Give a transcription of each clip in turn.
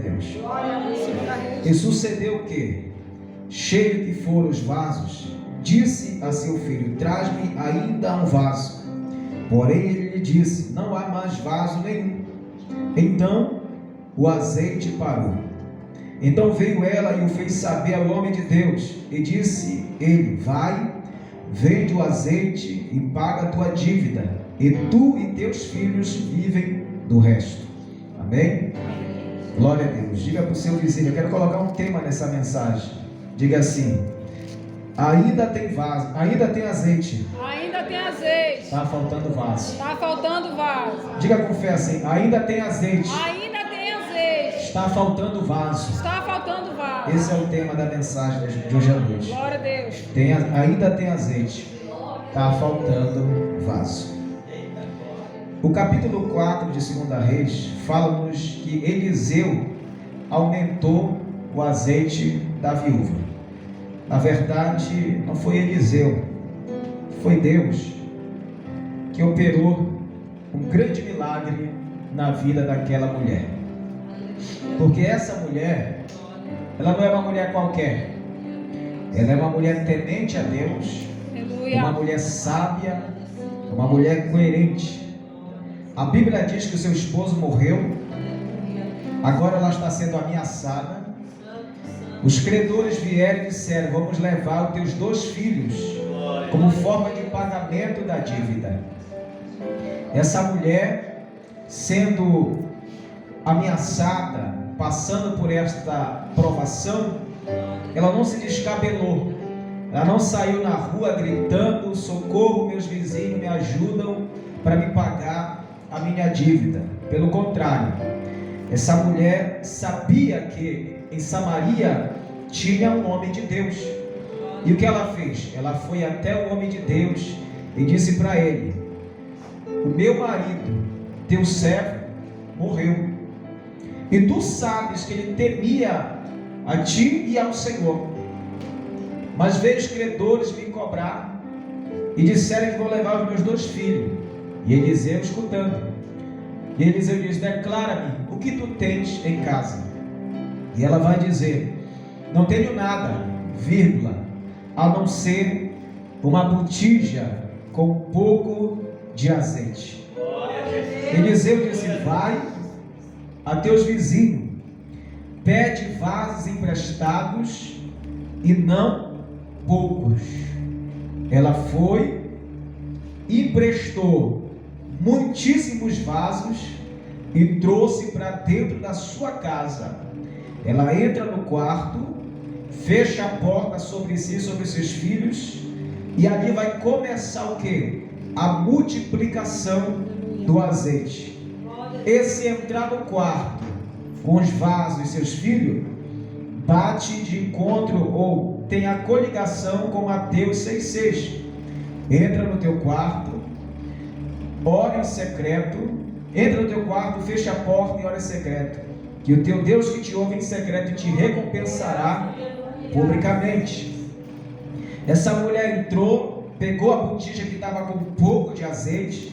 Deus. E sucedeu que, cheio que foram os vasos, disse a seu filho: traz-me ainda um vaso. Porém ele lhe disse: não há mais vaso nenhum. Então o azeite parou. Então veio ela e o fez saber ao homem de Deus, e disse ele: vai, vende o azeite e paga a tua dívida, e tu e teus filhos vivem do resto. Amém? Glória a Deus. Diga para o seu vizinho: eu quero colocar um tema nessa mensagem. Diga assim: ainda tem vaso, ainda tem azeite. Ainda tem azeite. Está faltando vaso. Está faltando vaso. Diga com fé assim: ainda tem azeite. Ainda tem azeite. Está faltando vaso. Está faltando vaso. Esse é o tema da mensagem de hoje à noite. Glória a Deus. Ainda tem azeite. Está faltando vaso. O capítulo 4 de 2 Reis fala-nos que Eliseu aumentou o azeite da viúva. Na verdade, não foi Eliseu, foi Deus que operou um grande milagre na vida daquela mulher. Porque essa mulher, ela não é uma mulher qualquer. Ela é uma mulher temente a Deus, uma mulher sábia, uma mulher coerente. A Bíblia diz que o seu esposo morreu, agora ela está sendo ameaçada. Os credores vieram e disseram: vamos levar os teus 2 filhos como forma de pagamento da dívida. Essa mulher, sendo ameaçada, passando por esta provação, ela não se descabelou. Ela não saiu na rua gritando: socorro, meus vizinhos, me ajudam para me pagar a minha dívida. Pelo contrário, essa mulher sabia que em Samaria tinha um homem de Deus. E o que ela fez? Ela foi até o homem de Deus e disse para ele: o meu marido, teu servo, morreu, e tu sabes que ele temia a ti e ao Senhor, mas veio os credores me cobrar e disseram que vão levar os meus 2 filhos. E Eliseu escutando. E Eliseu diz: declara-me o que tu tens em casa. E ela vai dizer: não tenho nada, vírgula, a não ser uma botija com um pouco de azeite. Eliseu disse: vai a teus vizinhos, pede vasos emprestados e não poucos. Ela foi, emprestou muitíssimos vasos e trouxe para dentro da sua casa. Ela entra no quarto, fecha a porta sobre si, sobre seus filhos, e ali vai começar o quê? A multiplicação do azeite. Esse entrar no quarto com os vasos e seus filhos bate de encontro ou tem a coligação com Mateus 6,6. Entra no teu quarto, ora em secreto, entra no teu quarto, fecha a porta e ora em secreto, que o teu Deus que te ouve em secreto te recompensará publicamente. Essa mulher entrou, pegou a botija que estava com um pouco de azeite,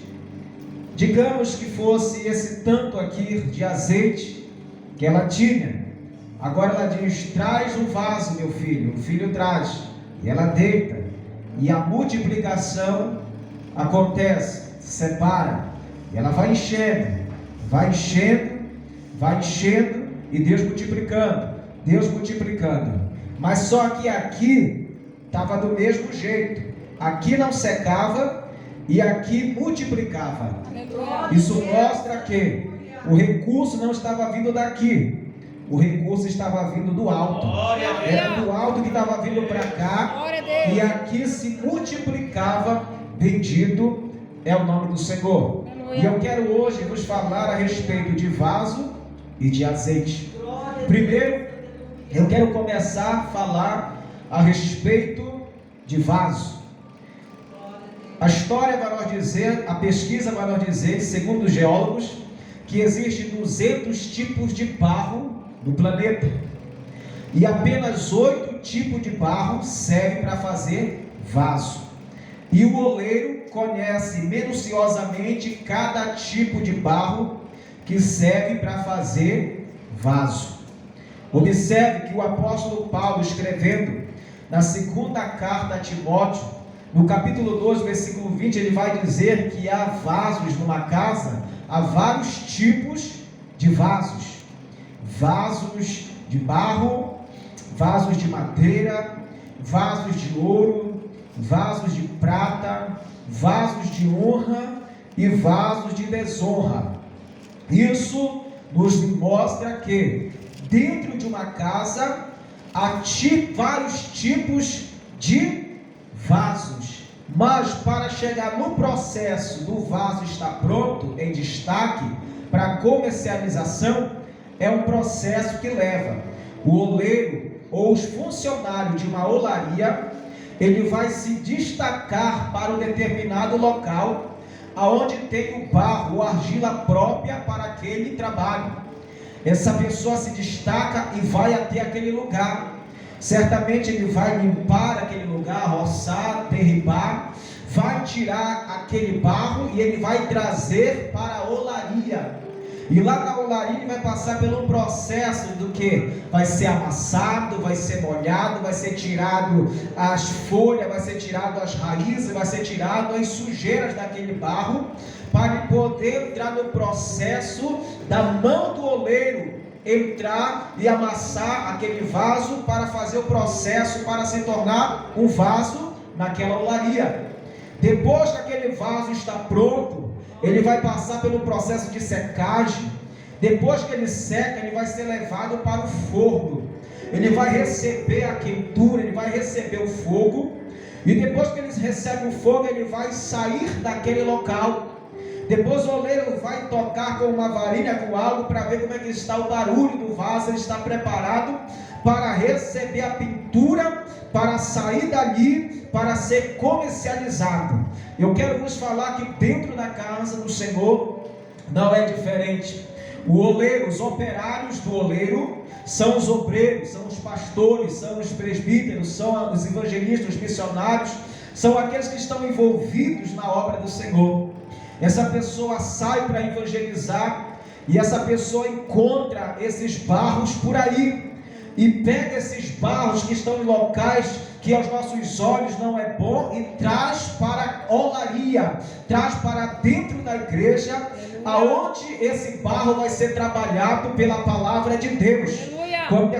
digamos que fosse esse tanto aqui de azeite que ela tinha. Agora ela diz: traz um vaso, meu filho. O filho traz, e ela deita, e a multiplicação acontece, separa, e ela vai enchendo, vai enchendo, vai enchendo, e Deus multiplicando. Mas só que aqui estava do mesmo jeito. Aqui não secava e aqui multiplicava. Isso mostra que o recurso não estava vindo daqui, o recurso estava vindo do alto. Era do alto que estava vindo para cá, e aqui se multiplicava. Bendito é o nome do Senhor. E eu quero hoje vos falar a respeito de vaso e de azeite. Primeiro, eu quero começar a falar a respeito de vaso. A história vai nos dizer, a pesquisa vai nos dizer, segundo os geólogos, que existem 200 tipos de barro no planeta, e apenas 8 tipos de barro servem para fazer vaso. E o oleiro conhece minuciosamente cada tipo de barro que serve para fazer vaso. Observe que o apóstolo Paulo, escrevendo na segunda carta a Timóteo, no capítulo 2, versículo 20, ele vai dizer que há vasos numa casa, há vários tipos de vasos. Vasos de barro, vasos de madeira, vasos de ouro, vasos de prata, vasos de honra e vasos de desonra. Isso nos mostra que dentro de uma casa há vários tipos de vasos, mas para chegar no processo do vaso estar pronto, em destaque, para comercialização, é um processo que leva o oleiro ou os funcionários de uma olaria, ele vai se destacar para um determinado local, aonde tem o barro ou argila própria para aquele trabalho. Essa pessoa se destaca e vai até aquele lugar. Certamente ele vai limpar aquele lugar, roçar, derribar, vai tirar aquele barro e ele vai trazer para a olaria. E lá na olaria ele vai passar pelo processo do que? Vai ser amassado, vai ser molhado, vai ser tirado as folhas, vai ser tirado as raízes, vai ser tirado as sujeiras daquele barro, para poder entrar no processo da mão do oleiro, entrar e amassar aquele vaso para fazer o processo para se tornar um vaso naquela olaria. Depois que aquele vaso está pronto, ele vai passar pelo processo de secagem. Depois que ele seca, ele vai ser levado para o forno. Ele vai receber a quentura, ele vai receber o fogo. E depois que ele recebe o fogo, ele vai sair daquele local. Depois o oleiro vai tocar com uma varilha, com algo, para ver como é que está o barulho do vaso. Ele está preparado para receber a pintura, para sair dali, para ser comercializado. Eu quero vos falar que dentro da casa do Senhor não é diferente. O oleiro, os operários do oleiro são os obreiros, são os pastores, são os presbíteros, são os evangelistas, os missionários, são aqueles que estão envolvidos na obra do Senhor. Essa pessoa sai para evangelizar e essa pessoa encontra esses barros por aí e pega esses barros que estão em locais que aos nossos olhos não é bom e traz para a olaria, traz para dentro da igreja, aonde esse barro vai ser trabalhado pela palavra de Deus. Quando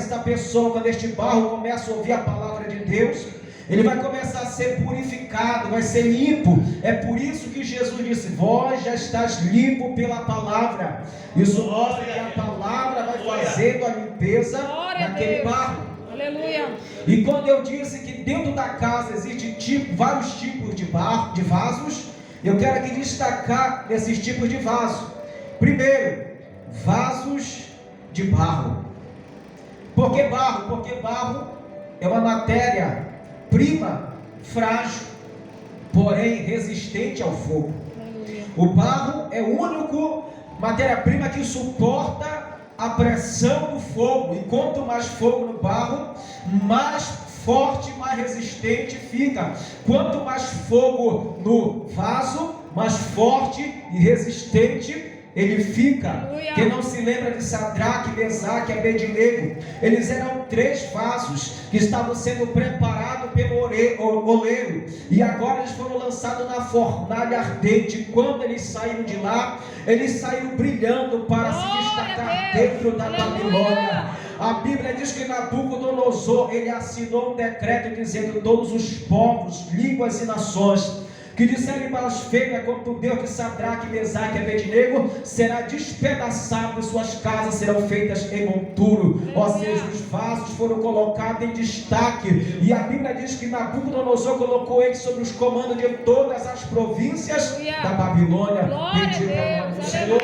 este barro começa a ouvir a palavra de Deus, ele vai começar a ser purificado, vai ser limpo. É por isso que Jesus disse: vós já estás limpo pela palavra. Isso mostra que a palavra vai fazendo a limpeza naquele barro. Aleluia. E quando eu disse que dentro da casa existem vários tipos de vasos, eu quero aqui destacar esses tipos de vaso. Primeiro, vasos de barro. Por que barro? Porque barro é uma matéria-prima frágil, porém resistente ao fogo. O barro é o único matéria-prima que suporta a pressão do fogo, e quanto mais fogo no barro, mais forte, mais resistente fica. Quanto mais fogo no vaso, mais forte e resistente ele fica. Quem não se lembra de Sadraque, Mesaque e Abednego? Eles eram 3 vasos que estavam sendo preparados pelo oleiro, e agora eles foram lançados na fornalha ardente. Quando eles saíram de lá, eles saíram brilhando para se destacar dentro da Babilônia. A Bíblia diz que Nabucodonosor, ele assinou um decreto dizendo: todos os povos, línguas e nações que disserem blasfêmia contra o Deus de Sadraque, Mesaque e Abednego será despedaçado, e suas casas serão feitas em monturo. Ou seja, os vasos foram colocados em destaque, e a Bíblia diz que Nabucodonosor colocou eles sobre os comandos de todas as províncias da Babilônia. Bendito é o nome do Senhor.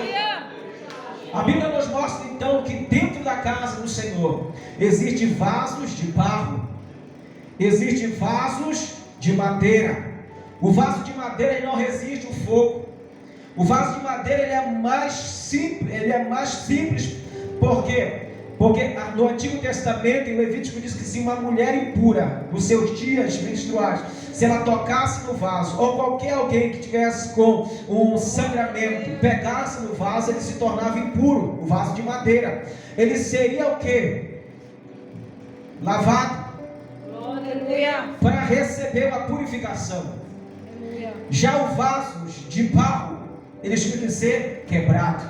A Bíblia nos mostra então que dentro da casa do Senhor existem vasos de barro, existem vasos de madeira. O vaso de madeira ele não resiste o fogo. O vaso de madeira ele é mais simples, porque Porque no Antigo Testamento, em Levítico, diz que se uma mulher impura, nos seus dias menstruais, se ela tocasse no vaso, ou qualquer alguém que tivesse com um sangramento, pegasse no vaso, ele se tornava impuro, o vaso de madeira. Ele seria o quê? Lavado. Aleluia. Para receber uma purificação. Aleluia. Já os vasos de barro, eles tinham que ser quebrados.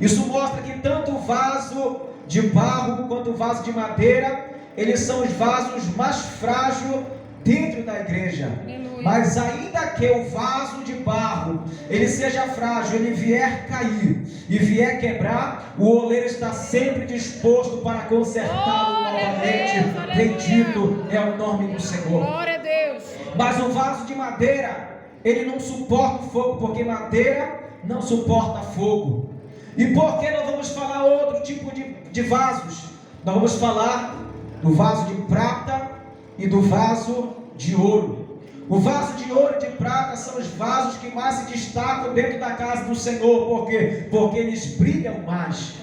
Isso mostra que tanto o vaso de barro quanto o vaso de madeira, eles são os vasos mais frágeis dentro da igreja. Aleluia. Mas ainda que o vaso de barro ele seja frágil, ele vier cair e vier quebrar, o oleiro está sempre disposto para consertá-lo novamente. Deus, Bendito é o nome do Senhor. Glória a Deus. Mas o vaso de madeira, ele não suporta o fogo, porque madeira não suporta fogo. E por que nós vamos falar outro tipo de vasos? Nós vamos falar do vaso de prata e do vaso de ouro. O vaso de ouro e de prata são os vasos que mais se destacam dentro da casa do Senhor. Por quê? Porque eles brilham mais.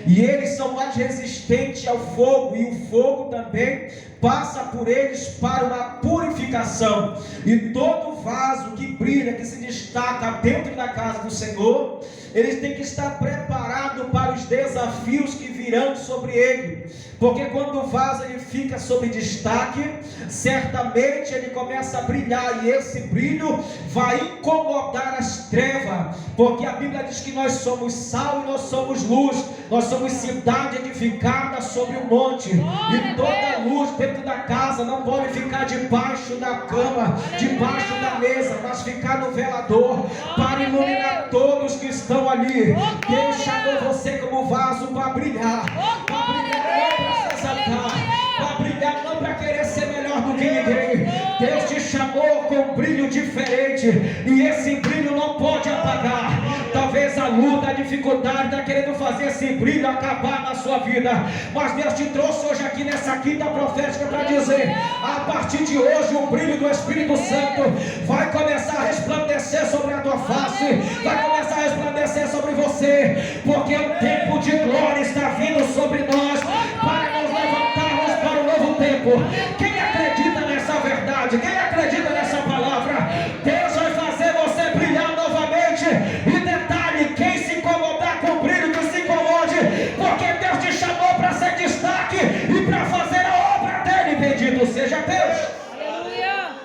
E eles são mais resistentes ao fogo. E o fogo também passa por eles para uma purificação. E todo vaso que brilha, que se destaca dentro da casa do Senhor, eles têm que estar preparados para os desafios que virão sobre ele. Porque quando o vaso ele fica sob destaque, certamente ele começa a brilhar, e esse brilho vai incomodar as trevas. Porque a Bíblia diz que nós somos sal e nós somos luz. Nós somos cidade edificada sobre o monte. E toda luz dentro da casa não pode ficar debaixo da cama, debaixo da mesa, mas ficar no velador, para iluminar todos que estão ali. Deus chamou você como vaso para brilhar, para brilhar, não para se exaltar, para brilhar não para querer ser melhor do que ninguém. Deus te chamou com um brilho diferente, e esse brilho não pode apagar. Talvez a luta, a dificuldade está querendo fazer esse brilho acabar na sua vida, mas Deus te trouxe hoje aqui nessa quinta profética para dizer: a partir de hoje o brilho do Espírito Santo vai começar a resplandecer sobre a tua face, vai começar a resplandecer sobre você, porque o tempo de glória está vindo sobre nós, para nos levantarmos para um novo tempo. Quem acredita nessa verdade? Quem acredita nessa palavra? Deus vai fazer você brilhar novamente. E detalhe, quem se incomodar com o brilho, que se incomode, porque Deus te chamou para ser destaque e para fazer a obra dele. Bendito seja Deus. Aleluia.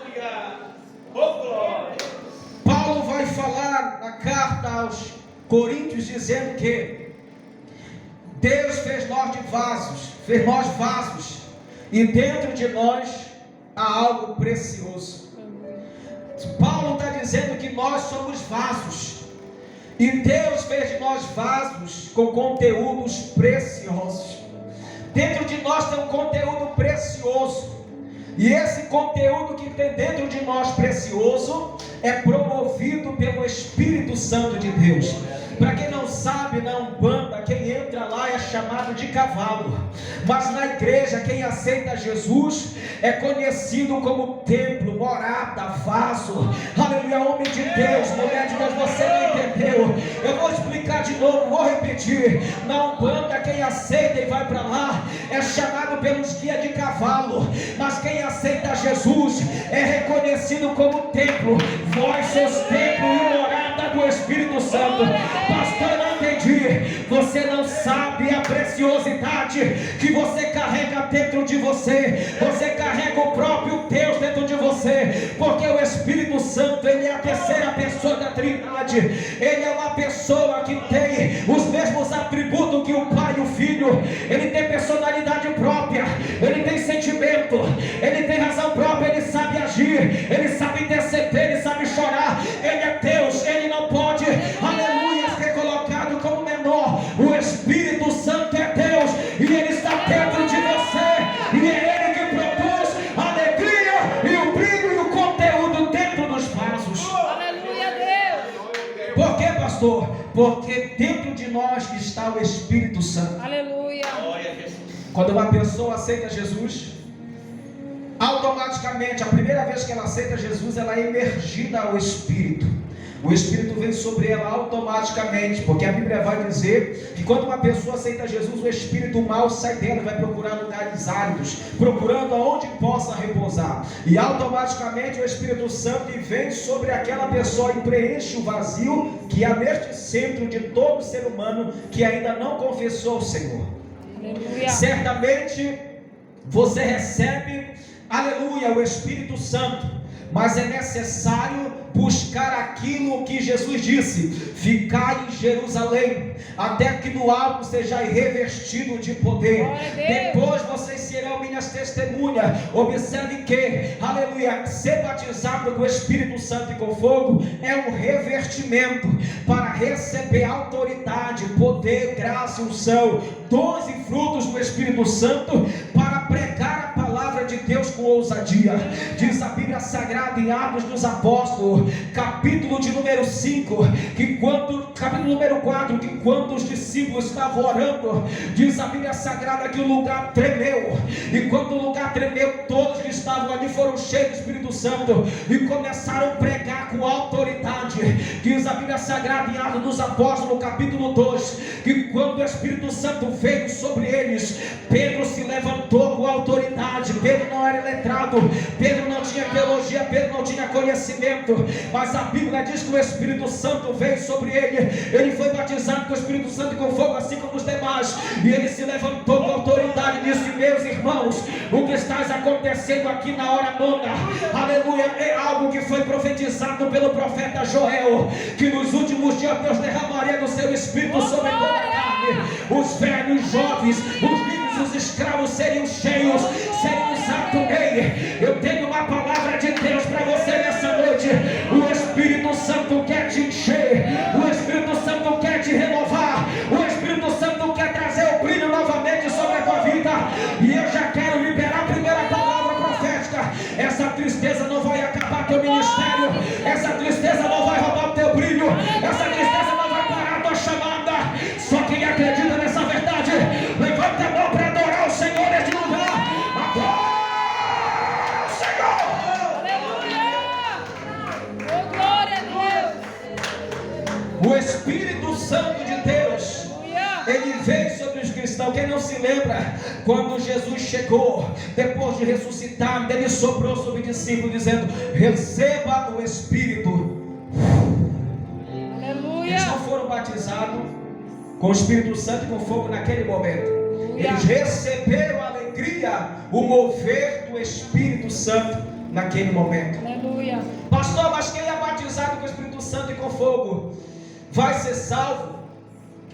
Paulo vai falar na carta aos Coríntios, dizendo que Deus fez nós vasos, e dentro de nós há algo precioso. Paulo está dizendo que nós somos vasos, e Deus fez de nós vasos com conteúdos preciosos. Dentro de nós tem um conteúdo precioso, e esse conteúdo que tem dentro de nós precioso é promovido pelo Espírito Santo de Deus. Para quem não sabe, na Umbanda, quem entra lá é chamado de cavalo, mas na igreja, quem aceita Jesus é conhecido como templo, morada, vaso. Aleluia, homem de Deus, mulher de Deus, você não entendeu? Eu vou explicar de novo, vou repetir. Na Umbanda, quem aceita e vai para lá é chamado pelos guias de cavalo, mas quem aceita Jesus é reconhecido como templo. Vós sois templo e morada do Espírito Santo. Pastor, eu não entendi. Você não sabe a preciosidade que você carrega dentro de você. Você carrega o próprio Deus dentro de você, porque o Espírito Santo, ele é a terceira pessoa da Trindade. Ele é uma pessoa que tem os mesmos atributos que o Pai e o Filho. Ele tem personalidade própria, ele tem sentimento, ele tem razão própria, ele sabe agir, ele sabe interceder, ele sabe chorar. Ele é Deus, ele não pode, aleluia, ser colocado como menor. O Espírito Santo é Deus, e ele está dentro de você, e é ele que produz a alegria e o brilho e o conteúdo dentro dos vasos. Aleluia, Deus. Por quê, pastor? Porque dentro de nós está o Espírito Santo. Aleluia. Quando uma pessoa aceita Jesus, automaticamente, a primeira vez que ela aceita Jesus, ela é imergida ao Espírito. o Espírito vem sobre ela automaticamente, porque a Bíblia vai dizer que quando uma pessoa aceita Jesus, o espírito mal sai dela e vai procurar lugares áridos, procurando aonde possa repousar, e automaticamente o Espírito Santo vem sobre aquela pessoa e preenche o vazio que há neste centro de todo ser humano que ainda não confessou o Senhor. Aleluia. Certamente você recebe, aleluia, o Espírito Santo, mas é necessário buscar aquilo que Jesus disse: ficai em Jerusalém, até que no alto sejais revestido de poder. Depois vocês serão minhas testemunhas. Observe que, aleluia, ser batizado com o Espírito Santo e com fogo é um revestimento para receber autoridade, poder, graça e unção, dons e frutos do Espírito Santo, para pregar a palavra de Deus com ousadia. Diz a Bíblia Sagrada em Atos dos Apóstolos, capítulo de número 5, capítulo número 4, que quando os discípulos estavam orando, diz a Bíblia Sagrada que o lugar tremeu, e quando o lugar tremeu, todos que estavam ali foram cheios do Espírito Santo e começaram a pregar com autoridade. Diz a Bíblia Sagrada em Atos dos Apóstolos, capítulo 2, que quando o Espírito Santo veio sobre eles, Pedro se levantou com autoridade. Pedro não era letrado, Pedro não tinha teologia, Pedro não tinha conhecimento, mas a Bíblia diz que o Espírito Santo veio sobre ele foi batizado com o Espírito Santo e com fogo, assim como os demais, e ele se levantou com autoridade nisso. E meus irmãos, o que está acontecendo aqui na hora nona, aleluia, é algo que foi profetizado pelo profeta Joel, que nos últimos dias Deus derramaria do seu Espírito sobre toda a carne. Os velhos, jovens, os livres, os escravos seriam cheios, seriam usados. Ei, eu tenho uma palavra de Deus para você nessa noite. O Espírito Santo quer te encher, o Espírito Santo quer te renovar, o Espírito Santo quer trazer o brilho novamente sobre a tua vida. E eu já quero liberar a primeira palavra profética. Essa tristeza não vai acabar teu ministério, essa tristeza não vai roubar o teu brilho, essa tristeza não vai parar a tua chamada. Só quem acredita nessa verdade, levanta a mão para adorar o Senhor neste lugar. Adora o Senhor. Aleluia. Oh, glória a Deus. O Espírito Santo de Deus, ele veio sobre os cristãos. Quem não se lembra, quando Jesus chegou, depois de ressuscitar, ele soprou sobre os discípulos, dizendo: receba o Espírito. Aleluia. Eles não foram batizados com o Espírito Santo e com fogo naquele momento. Eles receberam a alegria, o mover do Espírito Santo naquele momento. Aleluia. Pastor, mas quem é batizado com o Espírito Santo e com fogo vai ser salvo?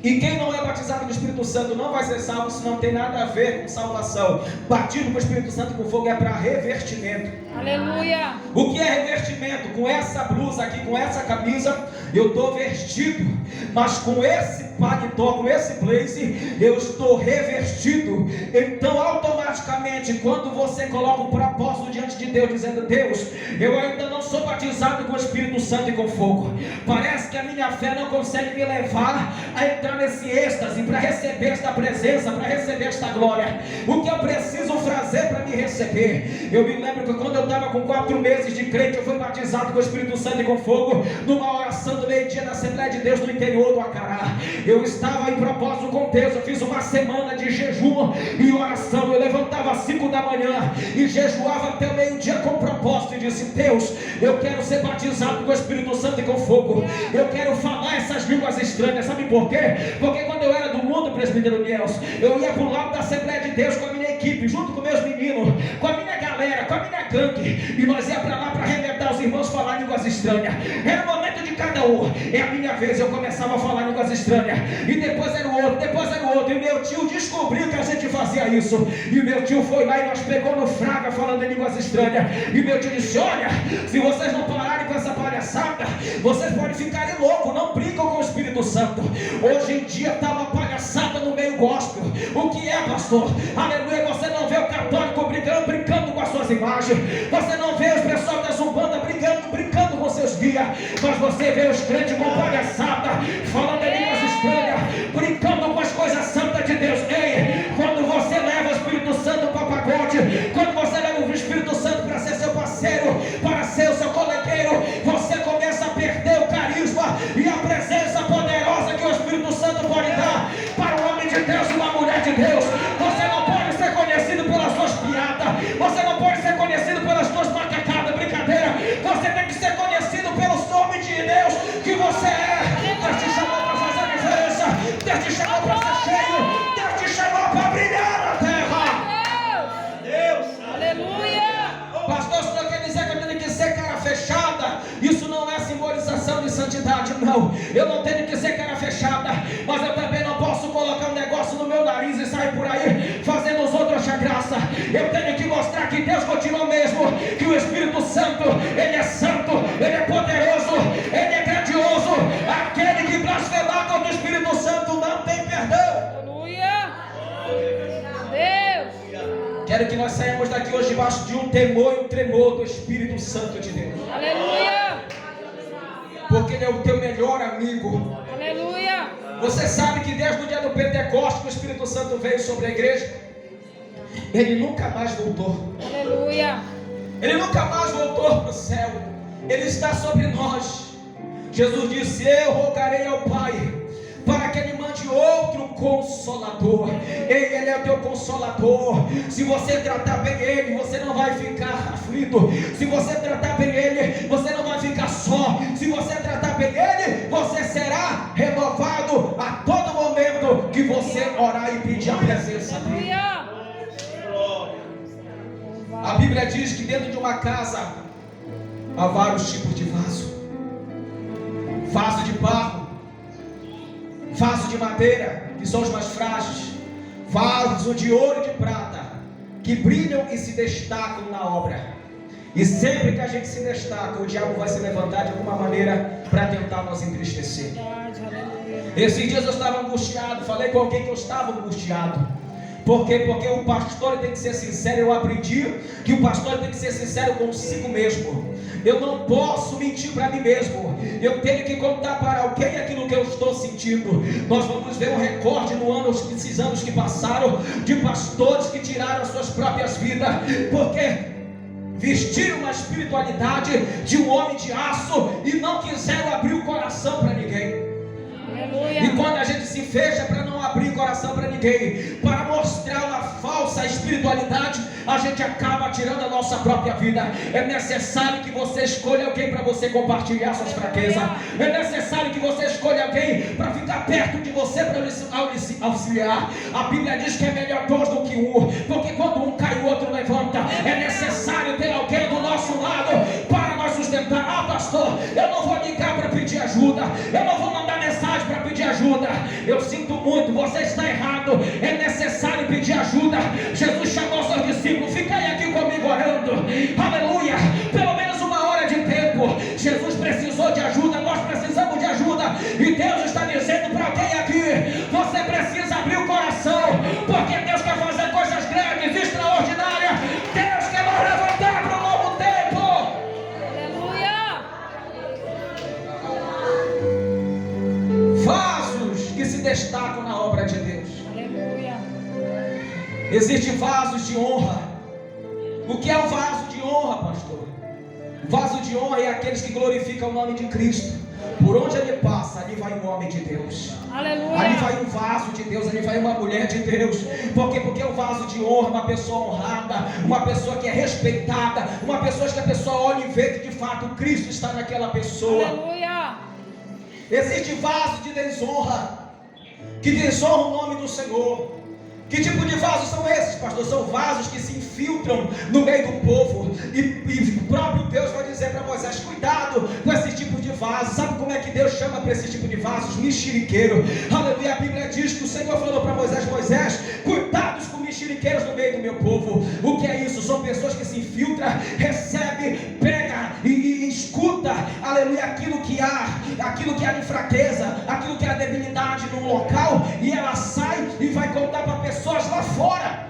E quem não é batizado com o Espírito Santo não vai ser salvo? Isso não tem nada a ver com salvação. Batismo com o Espírito Santo e com fogo é para revestimento. Aleluia. O que é revestimento? Com essa blusa aqui, com essa camisa, eu estou vestido, mas com esse paletó, com esse blazer, eu estou revestido. Então automaticamente, quando você coloca um propósito diante de Deus, dizendo: Deus, eu ainda não sou batizado com o Espírito Santo e com fogo, parece que a minha fé não consegue me levar a entrar nesse êxtase, para receber esta presença, para receber esta glória. O que eu preciso fazer para me receber? Eu me lembro que quando eu estava com 4 meses de crente, eu fui batizado com o Espírito Santo e com fogo, numa oração do meio-dia da Assembleia de Deus no interior do Acará. Eu estava em propósito com Deus, eu fiz uma semana de jejum e oração. Eu levantava às 5 da manhã e jejuava até o meio-dia com propósito, e disse: Deus, eu quero ser batizado com o Espírito Santo e com fogo, eu quero falar essas línguas estranhas. Sabe por quê? Porque quando eu era do mundo, presbítero Niels, eu ia para o lado da Assembleia de Deus com a minha equipe, junto com meus meninos, com a minha galera, com a minha gangue, e nós ia para lá para arrebentar os irmãos, falar línguas estranhas. Era o momento de cada um. É a minha vez, eu começava a falar línguas estranhas, e depois era o outro, depois era o outro, e meu tio descobriu que a gente fazia isso, e meu tio foi lá e nós pegou no fraga falando em línguas estranhas, e meu tio disse: olha, se vocês não pararem com essa palhaçada, vocês podem ficarem loucos, não brincam com o Espírito Santo. Hoje em dia está uma palhaçada no meio gospel. O que é, pastor? Aleluia. Você não vê o católico brincando com as suas imagens, você não vê os pessoal da Zumbanda brincando com seus guias, mas você vê os crentes com palhaçada, falando em línguas estranhas, brincando com as coisas santas de Deus. Ei, quando você leva o Espírito Santo para o pagode, quando você leva o Espírito Santo para ser seu parceiro, para ser o seu colegueiro, você começa a perder o carisma não. Eu não tenho que ser cara fechada, mas eu também não posso colocar um negócio no meu nariz e sair por aí fazendo os outros achar graça. Eu tenho que mostrar que Deus continua mesmo, que o Espírito Santo, Ele é santo, Ele é poderoso, Ele é grandioso. Aquele que blasfemar contra o Espírito Santo não tem perdão. Aleluia. Deus. Quero que nós saímos daqui hoje debaixo de um temor e um tremor do Espírito Santo de Deus. Aleluia. Porque Ele é o teu melhor amigo. Aleluia. Você sabe que desde o dia do Pentecostes que o Espírito Santo veio sobre a igreja, Ele nunca mais voltou. Aleluia. Ele nunca mais voltou para o céu. Ele está sobre nós. Jesus disse: eu rogarei ao Pai para que Ele mande outro Consolador. Ele é o teu Consolador. Se você tratar bem Ele, você não vai ficar aflito. Se você tratar bem Ele, você não vai ficar só. Se você tratar bem Ele, você será renovado a todo momento que você orar e pedir a presença dEle. A Bíblia diz que dentro de uma casa há vários tipos de vaso. Vaso de barro, vaso de madeira, que são os mais frágeis, vaso de ouro e de prata, que brilham e se destacam na obra. E sempre que a gente se destaca, o diabo vai se levantar de alguma maneira para tentar nos entristecer. Esses dias eu estava angustiado, falei com alguém que eu estava angustiado. Por quê? Porque o pastor tem que ser sincero. Eu aprendi que o pastor tem que ser sincero consigo mesmo. Eu não posso mentir para mim mesmo. Eu tenho que contar para alguém aquilo que eu estou sentindo. Nós vamos ver um recorde nesses anos que passaram, de pastores que tiraram as suas próprias vidas, porque vestiram uma espiritualidade de um homem de aço e não quiseram abrir o coração para ninguém. Aleluia. E quando a gente se fecha para não abrir coração para ninguém, para mostrar uma falsa espiritualidade, a gente acaba tirando a nossa própria vida. É necessário que você escolha alguém para você compartilhar suas fraquezas. É necessário que você escolha alguém para ficar perto de você, para lhe auxiliar. A Bíblia diz que é melhor dois do que um, porque quando um cai, o outro levanta. É necessário ter alguém do nosso lado para nós sustentar. Ah, pastor, eu não vou ligar para pedir ajuda, eu não vou mandar mensagem para pedir ajuda. Eu sinto muito, você está errado. É necessário pedir ajuda. Jesus chamou seus discípulos: fica aí aqui comigo orando. Aleluia. Pelo menos uma hora de tempo. Jesus precisou de ajuda, nós precisamos de ajuda. E Deus está dizendo para alguém aqui: você precisa abrir o coração, porque Deus quer fazer coisas grandes, extraordinárias. Deus quer nos levantar para um novo tempo. Aleluia. Vasos que se destacam na obra de Deus. Aleluia. Existem vasos de honra. O que é um vaso de honra, pastor? O vaso de honra é aqueles que glorificam o nome de Cristo. Por onde ele passa, ali vai um homem de Deus. Aleluia. Ali vai um vaso de Deus, ali vai uma mulher de Deus. Por quê? Porque o vaso de honra, uma pessoa honrada, uma pessoa que é respeitada, uma pessoa que a pessoa olha e vê que de fato Cristo está naquela pessoa. Aleluia. Existe vaso de desonra, que desonra o nome do Senhor. Que tipo de vasos são esses, pastor? São vasos que se infiltram no meio do povo. E o próprio Deus vai dizer para Moisés: cuidado com esse tipo de vaso. Sabe como é que Deus chama para esse tipo de vasos? Mexeriqueiro. Aleluia. A Bíblia diz que o Senhor falou para Moisés: Moisés, cuidados com mexeriqueiros no meio do meu povo. O que é isso? São pessoas que se infiltram, recebe, pega e escuta, aleluia, aquilo que há de fraqueza, aquilo que há debilidade num local, e ela sai e vai contar para pessoas lá fora,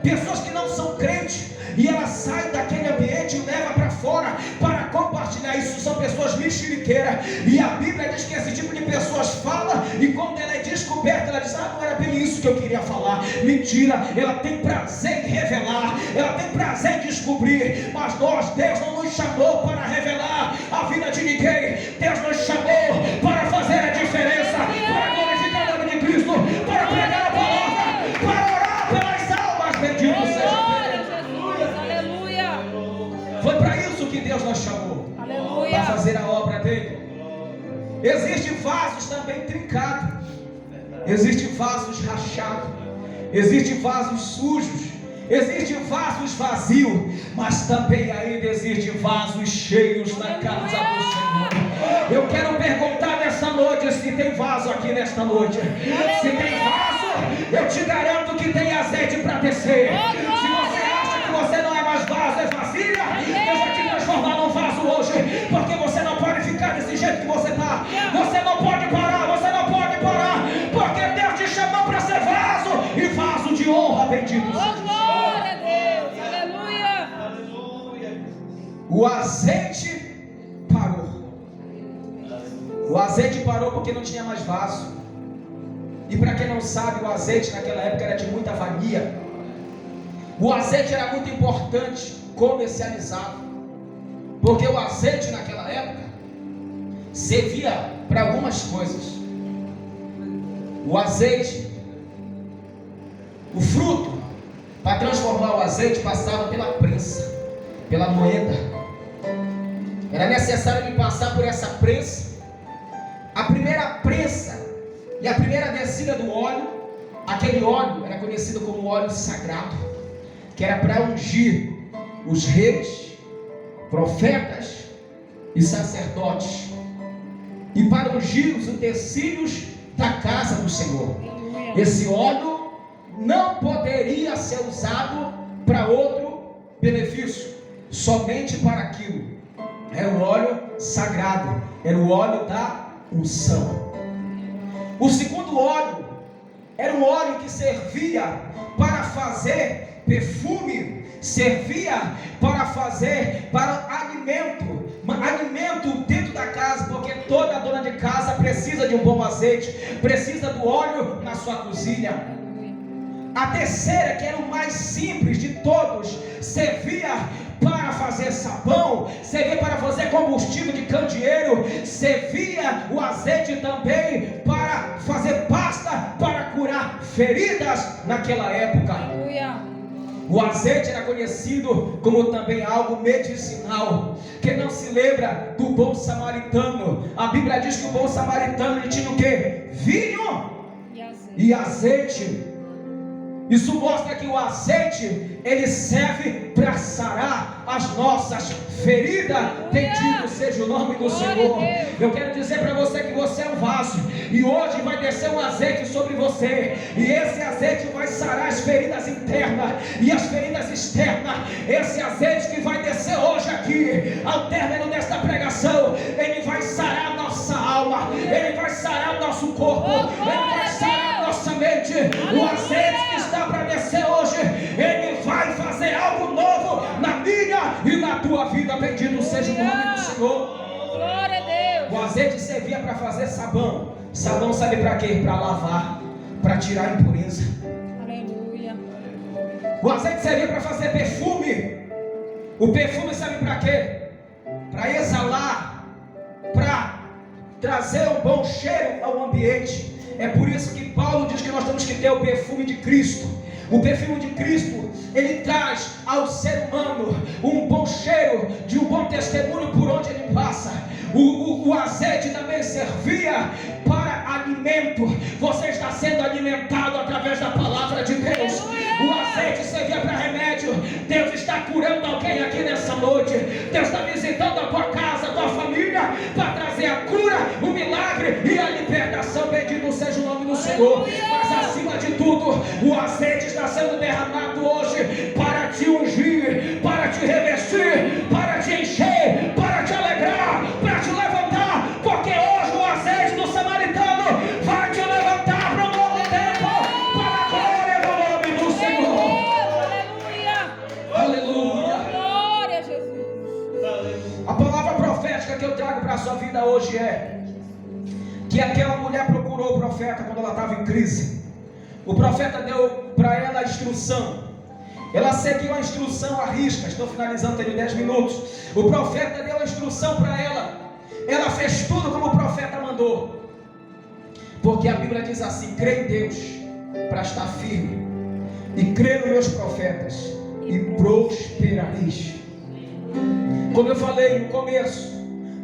pessoas que não são crentes, e ela sai daquele ambiente e leva para fora para compartilhar. Isso são pessoas mexeriqueiras, e a Bíblia diz que esse tipo de pessoas fala, e quando ela é descoberta, ela diz: não era bem isso que eu queria falar. Mentira, ela tem prazer em revelar, ela tem prazer em descobrir, mas Deus não nos chamou para revelar a vida de ninguém. Deus nos chamou para fazer a diferença, para glorificar o nome de Cristo, para pregar a palavra, para orar pelas almas. Bendito seja Deus. Aleluia. Foi para isso que Deus nos chamou, Aleluia. para fazer a obra dele. Existem vasos também trincados, existem vasos rachados, existem vasos sujos, Existem vasos vazios, mas também ainda existem vasos cheios na casa do Senhor. Eu quero perguntar nessa noite se tem vaso aqui nesta noite. Se tem vaso, eu te garanto que tem azeite para descer. Se você acha que você não é mais vaso, é vasilha, eu vou te transformar num vaso hoje, porque você não pode ficar desse jeito que você está. Você não pode parar, você não pode parar, porque Deus te chamou para ser vaso, e vaso de honra, bendito seja. O azeite parou. O azeite parou porque não tinha mais vaso. E para quem não sabe, o azeite naquela época era de muita valia. O azeite era muito importante, comercializado. Porque o azeite naquela época servia para algumas coisas. O azeite, o fruto, para transformar o azeite, passava pela prensa, pela moeda. Era necessário ele passar por essa prensa. A primeira prensa e a primeira descida do óleo, aquele óleo era conhecido como óleo sagrado, que era para ungir os reis, profetas e sacerdotes, e para ungir os utensílios da casa do Senhor. Esse óleo não poderia ser usado para outro benefício, somente para aquilo. Era o óleo sagrado, era o óleo da unção. O segundo óleo era um óleo que servia para fazer perfume, servia para fazer alimento dentro da casa, porque toda dona de casa precisa de um bom azeite, precisa do óleo na sua cozinha. A terceira, que era o mais simples de todos, servia para fazer sabão, servia para fazer combustível de candeeiro, servia o azeite também para fazer pasta, para curar feridas naquela época. Aleluia. O azeite era conhecido como também algo medicinal. Quem não se lembra do bom samaritano? A Bíblia diz que o bom samaritano ele tinha o quê? Vinho e azeite. Isso mostra que o azeite ele serve para sarar as nossas feridas. Bendito seja o nome do Senhor. Eu quero dizer para você que você é um vaso, e hoje vai descer um azeite sobre você, e esse azeite vai sarar as feridas internas e as feridas externas. Esse azeite que vai descer hoje aqui, ao término desta pregação, ele vai sarar a nossa alma, ele vai sarar o nosso corpo, ele vai sarar a nossa mente. O azeite que está para descer hoje, ele vai fazer algo novo na minha e na tua vida. Bendito seja o nome do Senhor. Glória a Deus. O azeite servia para fazer sabão. Sabão sabe para quê? Para lavar, para tirar a impureza. Aleluia. O azeite servia para fazer perfume. O perfume serve para quê? Para exalar, para trazer um bom cheiro ao ambiente. É por isso que Paulo diz que nós temos que ter o perfume de Cristo. O perfume de Cristo, ele traz ao ser humano um bom cheiro, de um bom testemunho por onde ele passa. O azeite também servia para alimento. Você está sendo alimentado através da palavra de Deus. O azeite servia para remédio. Deus está curando alguém aqui nessa noite. Deus está visitando a tua casa, a tua família, para trazer a cura, o milagre e a libertação. Bendito seja o nome do Senhor. Mas acima de tudo, o azeite está sendo derramado hoje para te ungir, para te revestir, para te encher, para te alegrar, para te levantar, porque hoje o azeite do samaritano vai te levantar para um novo tempo, para a glória do nome do Senhor. Aleluia. Aleluia. Glória a Jesus. A palavra profética que eu trago para a sua vida hoje é que aquela mulher procurou o profeta quando ela estava em crise. O profeta deu para ela a instrução. Ela seguiu a instrução à risca. Estou finalizando, tenho 10 minutos. O profeta deu a instrução para ela. Ela fez tudo como o profeta mandou. Porque a Bíblia diz assim: crê em Deus para estar firme, e crê nos meus profetas, e prosperareis. Como eu falei no começo,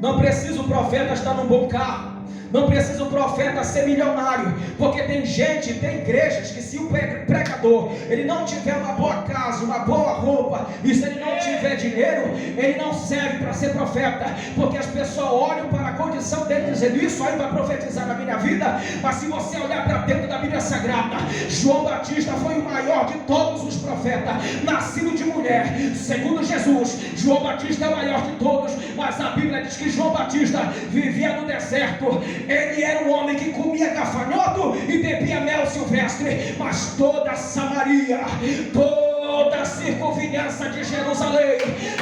não precisa o profeta estar num bom carro, Não precisa o profeta ser milionário, porque tem gente, tem igrejas que se o pregador ele não tiver uma boa casa, uma boa roupa, e se ele não tiver dinheiro, ele não serve para ser profeta, porque as pessoas olham para a condição dele dizendo: isso aí vai profetizar na minha vida. Mas se você olhar para dentro da Bíblia Sagrada, João Batista foi o maior de todos os profetas, nascido de mulher, segundo Jesus. João Batista é o maior de todos, mas a Bíblia diz que João Batista vivia no deserto. Ele era um homem que comia gafanhoto e bebia mel silvestre, mas toda Samaria, toda a circunvizinhança de Jerusalém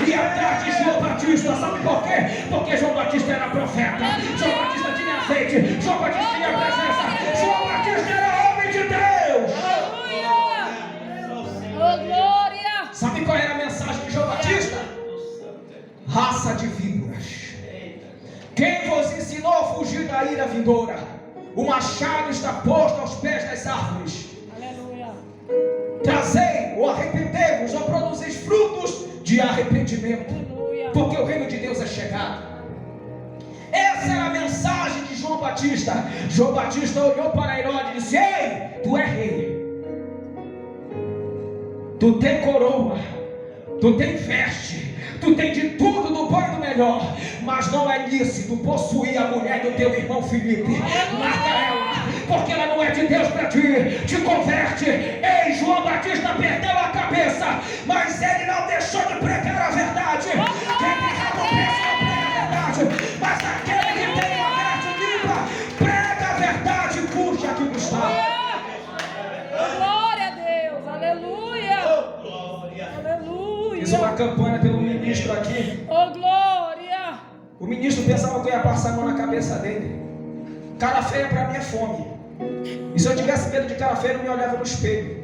ia atrás de João Batista. Sabe por quê? Porque João Batista era profeta, João Batista tinha azeite, João Batista tinha presença, João Batista era homem de Deus. Oh, glória! Sabe qual era a mensagem de João Batista? Raça de víboras, quem vos ensinou a fugir da ira vindoura? O machado está posto aos pés das árvores. Aleluia! Trazei ou arrependei-vos ou produzis frutos de arrependimento, Aleluia! porque o reino de Deus é chegado. Essa era a mensagem de João Batista. João Batista olhou para Herodes e disse: ei, tu é rei, tu tem coroa, tu tem veste, tu tem de tudo do bom e do melhor, mas não é lícito possuir a mulher do teu irmão Filipe. Mata ela, porque ela não é de Deus para ti. Te converte. Ei, João Batista perdeu a cabeça, mas ele não deixou de pregar a verdade. Quem tem recompensa não prega a verdade, mas aquele que tem a mente limpa prega a verdade, puxa que está. Glória a Deus! Aleluia! Aleluia! Fiz uma campanha pelo ministro aqui. Oh, glória! O ministro pensava que eu ia passar a mão na cabeça dele. Cara feia para mim é fome. E se eu tivesse medo de cara feia, eu me olhava no espelho.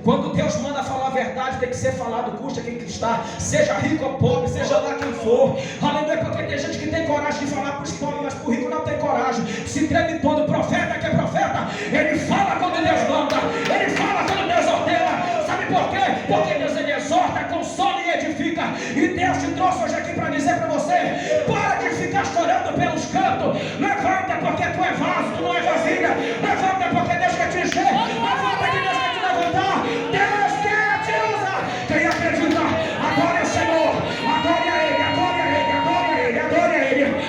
Quando Deus manda falar a verdade, tem que ser falado, custa quem está, seja rico ou pobre, seja lá quem for. Aleluia, porque tem gente que tem coragem de falar para os pobres, mas para o rico não tem coragem. Se treme todo. Profeta que é profeta, ele fala quando Deus manda, ele fala quando Deus ordena. Sabe por quê? Porque Deus ele exorta, consola e edifica. E Deus te trouxe hoje aqui para dizer para você: para de ficar chorando pelos cantos. Levanta, porque tu é vaso, tu não é vasilha. Levanta, porque Deus quer te encher. Levanta, que Deus quer te levantar. Deus quer te usar. Quem acredita, adore o Senhor. Adore a Ele, adore a Ele, adore a Ele, adore a Ele.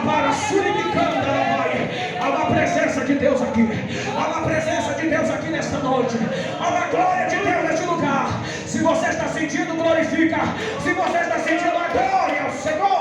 Para suribicando, há uma presença de Deus aqui. Há uma presença de Deus aqui nesta noite. Há uma glória de Deus neste lugar. Se você está sentindo, glorifica. Se você está sentindo a glória ao Senhor,